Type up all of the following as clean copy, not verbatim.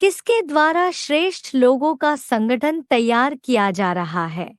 किसके द्वारा श्रेष्ठ लोगों का संगठन तैयार किया जा रहा है?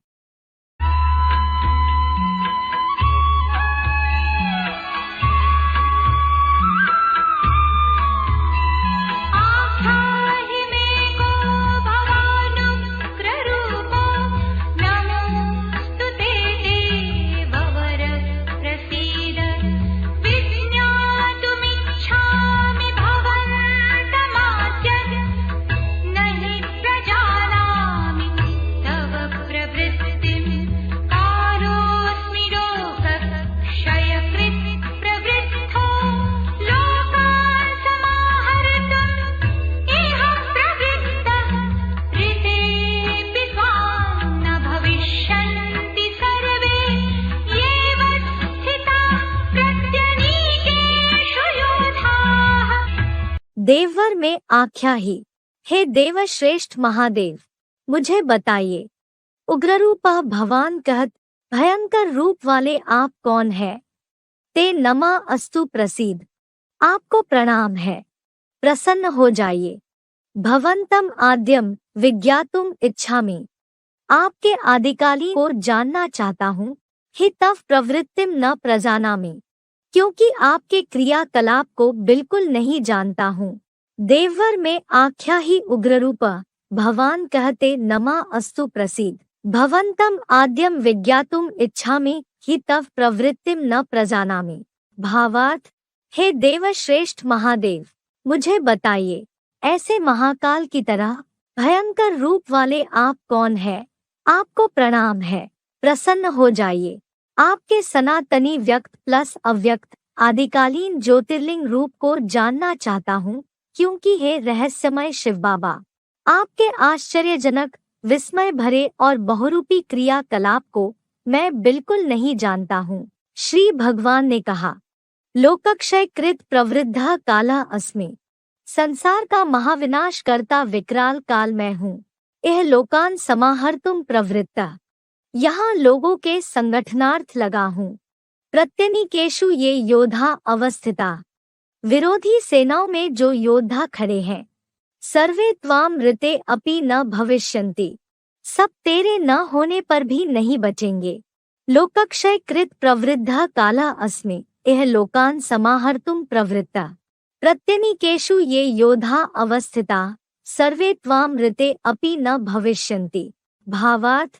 देववर में आख्या ही, हे देवश्रेष्ठ महादेव, मुझे बताइए, उग्ररूपा भवान कहत, भयंकर रूप वाले आप कौन है? ते नमा अस्तु प्रसीद, आपको प्रणाम है, प्रसन्न हो जाइए। भवंतम आद्यम विज्ञातुम इच्छामि, आपके आदिकालीन को जानना चाहता हूँ। हि तव प्रवृत्तिम न प्रजानामि, क्योंकि आपके क्रियाकलाप को बिल्कुल नहीं जानता हूँ। देववर में आख्या ही उग्ररूपा भवान कहते नमा अस्तु प्रसीद, भवंतम आद्यम विज्ञातुम इच्छामि हि तव प्रवृत्तिम न प्रजानामि। भावार्थ, हे देवश्रेष्ठ महादेव, मुझे बताइए, ऐसे महाकाल की तरह भयंकर रूप वाले आप कौन है? आपको प्रणाम है, प्रसन्न हो जाइए। आपके सनातनी व्यक्त प्लस अव्यक्त आदिकालीन ज्योतिर्लिंग रूप को जानना चाहता हूँ, क्योंकि हे रहस्यमय शिव बाबा, आपके आश्चर्यजनक विस्मय भरे और बहुरूपी क्रियाकलाप को मैं बिल्कुल नहीं जानता हूँ। श्री भगवान ने कहा, लोकक्षय कृत प्रवृद्धा काला अस्मि, संसार का महाविनाश करता विकराल काल मैं हूँ। यह लोकान समाहर्तुम प्रवृत्ता, यहाँ लोगों के संगठनार्थ लगा हूँ। प्रत्यनीकेषु ये योद्धा अवस्थिता, विरोधी सेनाओं में जो योद्धा खड़े हैं। सर्वे त्वाम ऋते अपि न भविष्यन्ति, सब तेरे न होने पर भी नहीं बचेंगे। लोकक्षय कृत प्रवृद्धा काला अस्मि, यह लोकान समाहर्तुम प्रवृत्ता। प्रत्यनीकेषु ये योद्धा अवस्थिता, सर्वे त्वाम ऋते अपि न भविष्यन्ति। भावार्थ,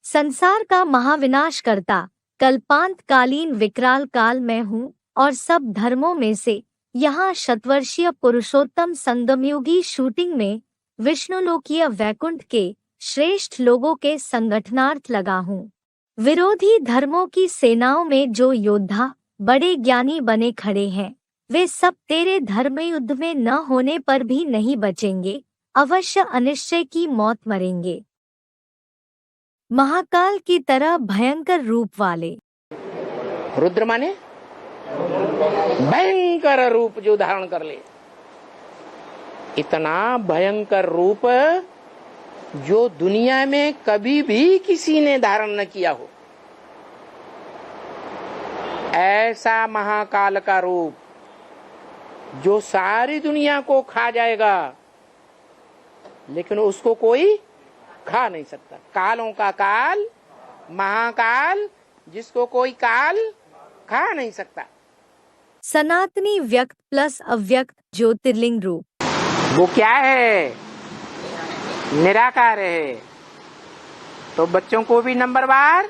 संसार का महाविनाश करता कल्पांतकालीन विकराल काल मैं हूँ और सब धर्मों में से यहाँ शतवर्षीय पुरुषोत्तम संगमयुगी शूटिंग में विष्णुलोकीय वैकुंठ के श्रेष्ठ लोगों के संगठनार्थ लगा हूँ। विरोधी धर्मों की सेनाओं में जो योद्धा बड़े ज्ञानी बने खड़े हैं, वे सब तेरे धर्म युद्ध में न होने पर भी नहीं बचेंगे, अवश्य अनिश्चय की मौत मरेंगे। महाकाल की तरह भयंकर रूप वाले। रुद्र माने भयंकर रूप जो धारण कर ले, इतना भयंकर रूप जो दुनिया में कभी भी किसी ने धारण न किया हो, ऐसा महाकाल का रूप जो सारी दुनिया को खा जाएगा, लेकिन उसको कोई खा नहीं सकता। कालों का काल महाकाल, जिसको कोई काल खा नहीं सकता। सनातनी व्यक्त प्लस अव्यक्त ज्योतिर्लिंग रूप वो क्या है? निराकार है। तो बच्चों को भी नंबरवार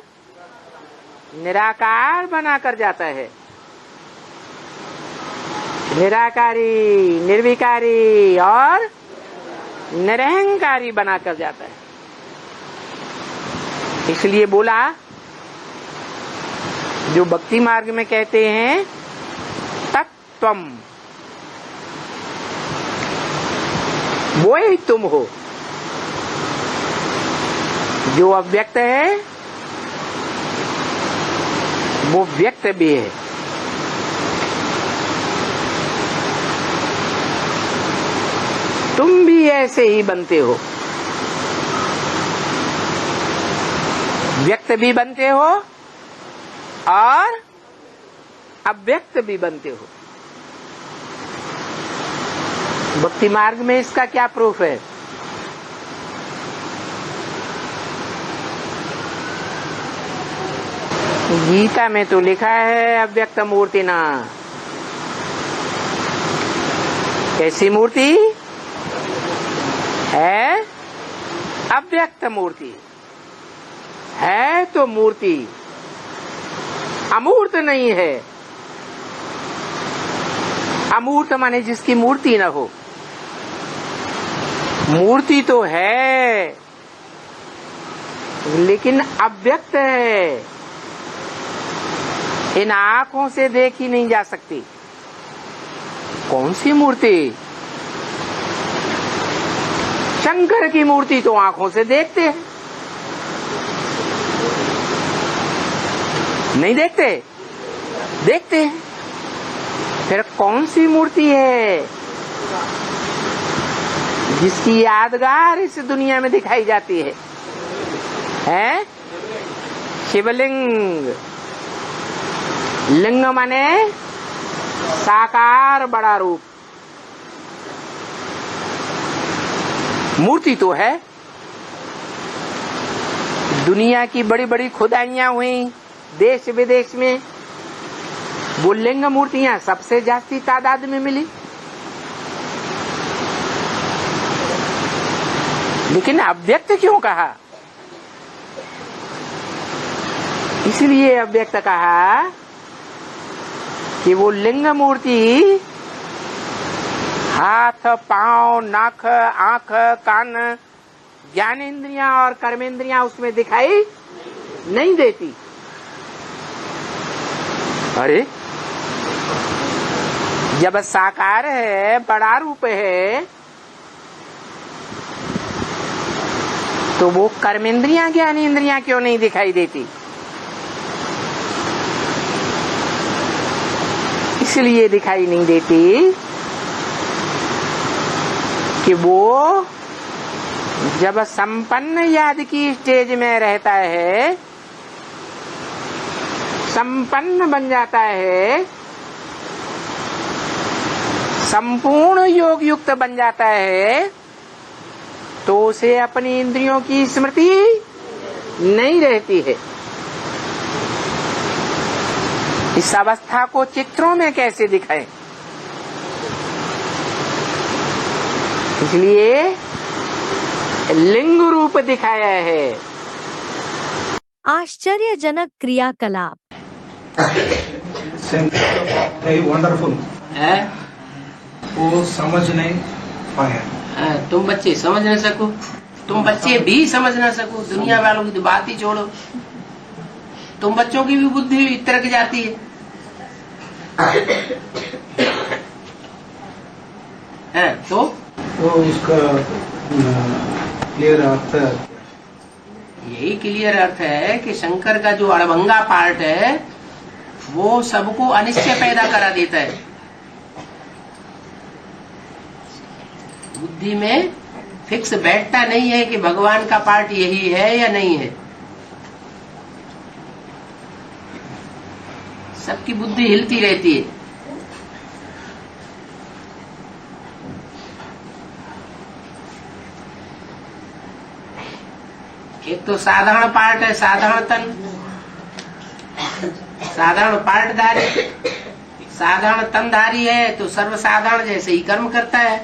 निराकार बनाकर जाता है। निराकारी, निर्विकारी और निरहंकारी बनाकर जाता है। इसलिए बोला, जो भक्ति मार्ग में कहते हैं तत्त्वम, वो ही तुम हो। जो अव्यक्त है वो व्यक्त भी है। तुम भी ऐसे ही बनते हो, व्यक्त भी बनते हो और अव्यक्त भी बनते हो। भक्ति मार्ग में इसका क्या प्रूफ है? गीता में तो लिखा है अव्यक्त मूर्ति ना। कैसी मूर्ति है? अव्यक्त मूर्ति है तो मूर्ति, अमूर्त नहीं है। अमूर्त माने जिसकी मूर्ति न हो। मूर्ति तो है लेकिन अव्यक्त है, इन आंखों से देखी नहीं जा सकती। कौन सी मूर्ति? शंकर की मूर्ति तो आंखों से देखते हैं, नहीं देखते? देखते हैं। फिर कौन सी मूर्ति है जिसकी यादगार इस दुनिया में दिखाई जाती है? हैं? शिवलिंग। लिंग माने साकार बड़ा रूप। मूर्ति तो है। दुनिया की बड़ी बड़ी खुदाइयां हुई देश विदेश में, वो लिंग मूर्तियां सबसे जास्ती तादाद में मिली। लेकिन अव्यक्त क्यों कहा? इसलिए अव्यक्त कहा कि वो लिंग मूर्ति हाथ, पांव, नाक, आंख, कान, ज्ञानेंद्रियां और कर्मेंद्रियां उसमें दिखाई नहीं देती। अरे जब साकार है, बड़ा रूप है, तो वो कर्मेंद्रियां, ज्ञानेंद्रियां क्यों नहीं दिखाई देती? इसलिए दिखाई नहीं देती कि वो जब संपन्न याद की स्टेज में रहता है, संपन्न बन जाता है, संपूर्ण योग युक्त बन जाता है, तो उसे अपनी इंद्रियों की स्मृति नहीं रहती है। इस अवस्था को चित्रों में कैसे दिखाएं? इसलिए लिंग रूप दिखाया है। आश्चर्यजनक क्रियाकलाप। वंडरफुल है वो समझ नहीं पाया। तुम बच्चे समझ न सको, तुम बच्चे भी समझ न सको, दुनिया वालों की तो बात ही छोड़ो। तुम बच्चों की भी बुद्धि तरक जाती है। तो वो उसका क्लियर अर्थ है। यही क्लियर अर्थ है कि शंकर का जो अड़भंगा पार्ट है वो सबको अनिश्चय पैदा करा देता है। बुद्धि में फिक्स बैठता नहीं है कि भगवान का पार्ट यही है या नहीं है। सबकी बुद्धि हिलती रहती है। एक तो साधारण पार्ट है, साधारण तन, साधारण पार्टधारी, साधारण तनधारी है तो सर्वसाधारण जैसे ही कर्म करता है।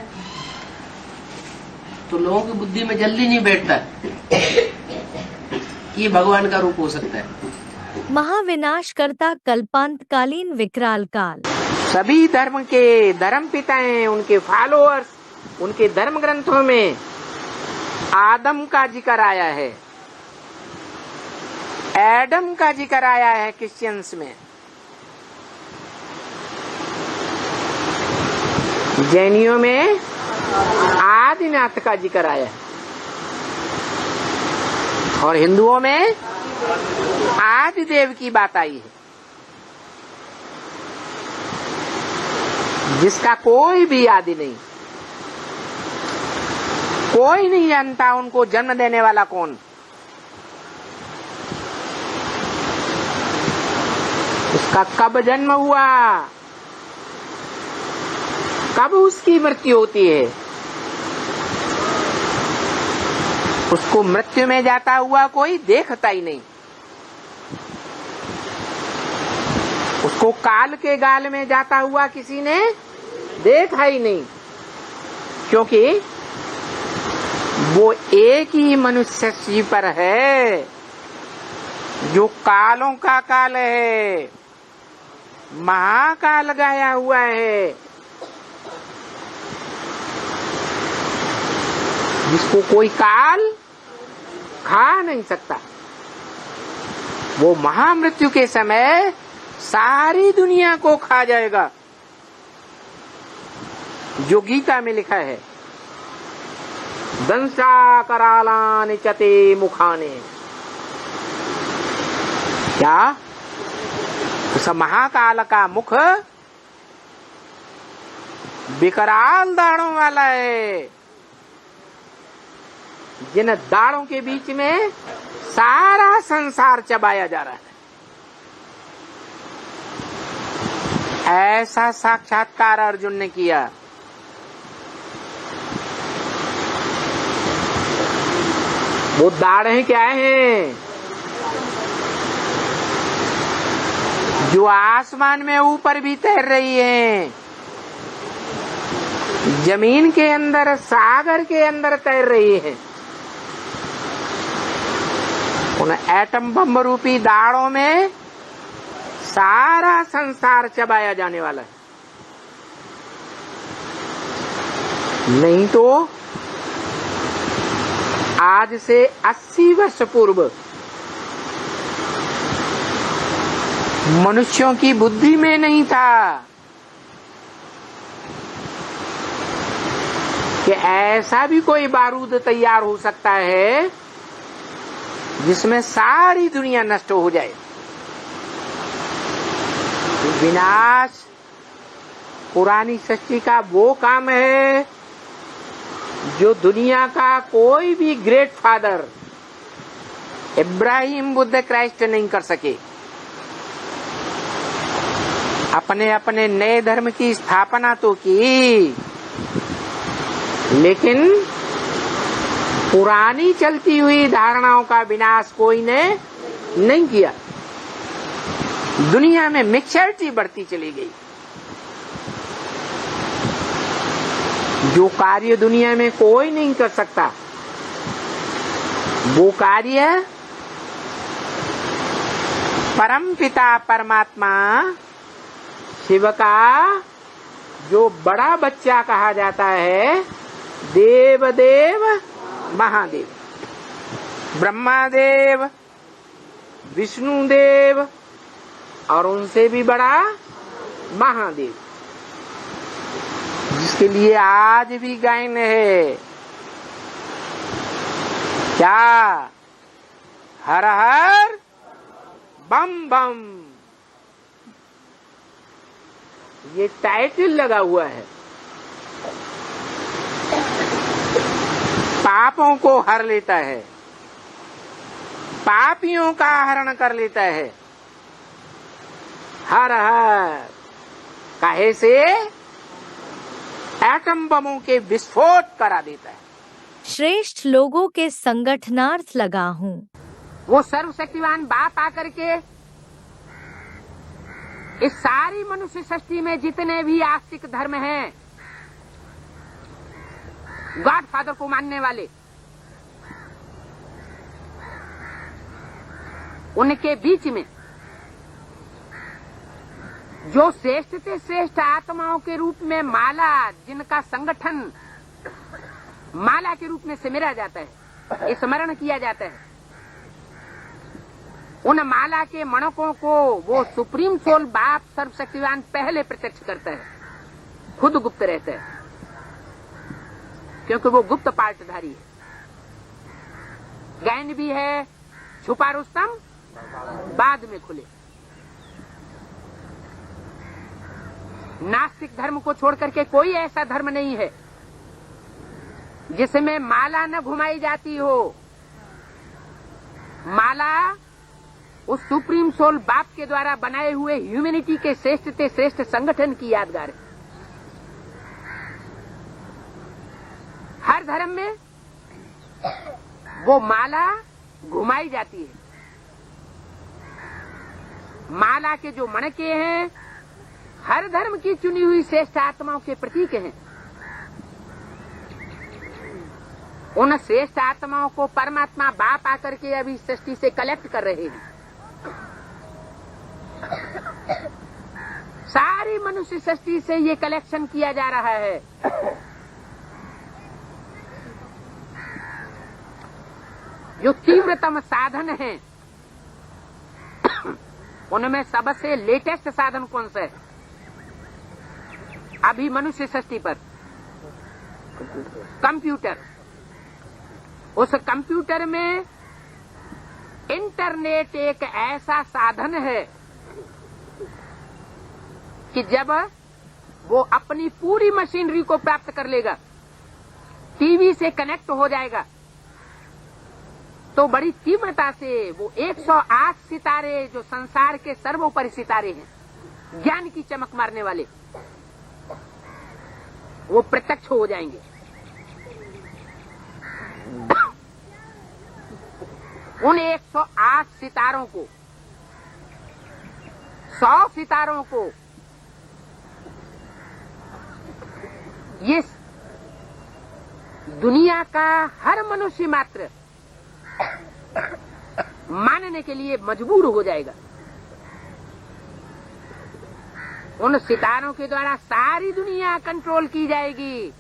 तो लोगों की बुद्धि में जल्दी नहीं बैठता ये भगवान का रूप हो सकता है। महाविनाशकर्ता कल्पांतकालीन विकराल काल। सभी धर्म के धर्म पिताएं, उनके फॉलोअर्स, उनके धर्म ग्रंथों में आदम का जिक्र आया है, एडम का जिक्र आया है। क्रिश्चियंस में, जैनियों में आदिनाथ का जिक्र आया है, और हिंदुओं में आदिदेव की बात आई है, जिसका कोई भी आदि नहीं। कोई नहीं जानता उनको जन्म देने वाला कौन। उसका कब जन्म हुआ, कब उसकी मृत्यु होती है? उसको मृत्यु में जाता हुआ कोई देखता ही नहीं, उसको काल के गाल में जाता हुआ किसी ने देखा ही नहीं, क्योंकि वो एक ही मनुष्य जी पर है जो कालों का काल है, महाकाल गाया हुआ है, जिसको कोई काल खा नहीं सकता। वो महामृत्यु के समय सारी दुनिया को खा जाएगा, जो गीता में लिखा है, दंसा करालानि चते मुखाने। क्या उस महाकाल का मुख विकराल दाढ़ों वाला है, जिन दाढ़ों के बीच में सारा संसार चबाया जा रहा है। ऐसा साक्षात्कार अर्जुन ने किया। वो दाढ़ें क्या हैं? जो आसमान में ऊपर भी तैर रही हैं, जमीन के अंदर, सागर के अंदर तैर रही हैं। उन एटम बम रूपी दाढ़ों में सारा संसार चबाया जाने वाला है। नहीं तो आज से 80 वर्ष पूर्व मनुष्यों की बुद्धि में नहीं था कि ऐसा भी कोई बारूद तैयार हो सकता है जिसमें सारी दुनिया नष्ट हो जाए। विनाश पुरानी सृष्टि का वो काम है जो दुनिया का कोई भी great father Ibrahim, Buddha, Christ नहीं कर सके। अपने अपने नए धर्म की स्थापना तो की, लेकिन पुरानी चलती हुई धारणाओं का विनाश कोई ने नहीं किया। दुनिया में मिक्सचरिटी बढ़ती चली गई। जो कार्य दुनिया में कोई नहीं कर सकता, वो कार्य परम पिता परमात्मा शिव का जो बड़ा बच्चा कहा जाता है, देव देव महादेव, ब्रह्मादेव, विष्णुदेव और उनसे भी बड़ा महादेव, जिसके लिए आज भी गायन है। क्या? हर हर बम बम, ये टाइटल लगा हुआ है। पापों को हर लेता है, पापियों का हरण कर लेता है। हर हर काहे से? एटम बमों के विस्फोट करा देता है। श्रेष्ठ लोगों के संगठनार्थ लगा हूँ। वो सर्वशक्तिवान बाप आकर के इस सारी मनुष्य सृष्टि में जितने भी आस्तिक धर्म हैं, गॉड फादर को मानने वाले, उनके बीच में जो श्रेष्ठ से श्रेष्ठ आत्माओं के रूप में माला, जिनका संगठन माला के रूप में सिमरा जाता है, स्मरण किया जाता है, उन माला के मणकों को वो सुप्रीम सोल बाप सर्वशक्तिवान पहले प्रत्यक्ष करता है। खुद गुप्त रहता है, क्योंकि वो गुप्त पार्टधारी है। ज्ञान भी है, छुपा रुस्तम बाद में खुले। नास्तिक धर्म को छोड़ करके कोई ऐसा धर्म नहीं है जिसमें माला न घुमाई जाती हो। माला उस सुप्रीम सोल बाप के द्वारा बनाए हुए ह्यूमैनिटी के श्रेष्ठ से श्रेष्ठ संगठन की यादगार है। धर्म में वो माला घुमाई जाती है। माला के जो मणके हैं हर धर्म की चुनी हुई श्रेष्ठ आत्माओं के प्रतीक हैं। उन श्रेष्ठ आत्माओं को परमात्मा बाप आकर के अभी सृष्टि से कलेक्ट कर रहे हैं। सारी मनुष्य सृष्टि से ये कलेक्शन किया जा रहा है। जो तीव्रतम साधन है उनमें सबसे लेटेस्ट साधन कौन सा है अभी मनुष्य सृष्टि पर? कंप्यूटर। उस कंप्यूटर में इंटरनेट एक ऐसा साधन है कि जब वो अपनी पूरी मशीनरी को प्राप्त कर लेगा, टीवी से कनेक्ट हो जाएगा, तो बड़ी तीव्रता से वो 108 सितारे जो संसार के सर्वोपरि सितारे हैं, ज्ञान की चमक मारने वाले, वो प्रत्यक्ष हो जाएंगे। उन 108 सितारों को, 100 सितारों को ये दुनिया का हर मनुष्य मात्र मानने के लिए मजबूर हो जाएगा। उन सितारों के द्वारा सारी दुनिया कंट्रोल की जाएगी।